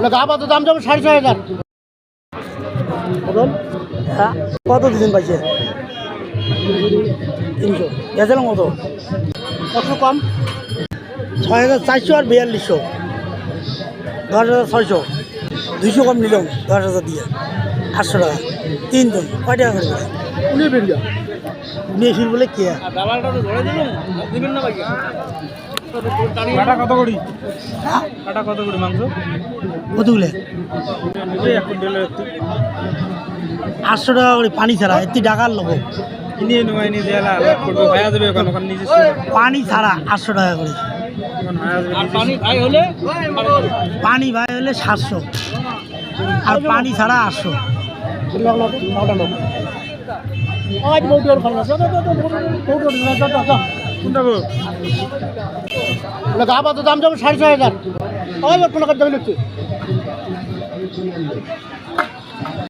আপাতত দাম যাবে 6,500। হ্যাঁ কত দিন পাইছে 300 গেছিলাম কত কত কম 6,400 আর 4200 10,600 200 কম নিলাম 10,000 দিয়ে 800 টাকা 3 জন কয় টাকা করে উনি বেরিয়া নিয়ে ফির বলে কে কাটা কত করি কাটা কত করি মাংস কতগুলো এক কুইন্টালের 800 টাকা করে পানি ছাড়া এতে টাকার লোক কিনে নেওয়াই নিয়ে দেয়ালা লাভ করবো ভাইয়া দেবে ওখানে ওখানে নিজে পানি ছাড়া 800 টাকা করে পানি ভাই হলে পানি ভাই হলে 700 আর পানি ছাড়া 800 আপাতত দাম যাবে 6,500। কোনো কাজ যাবে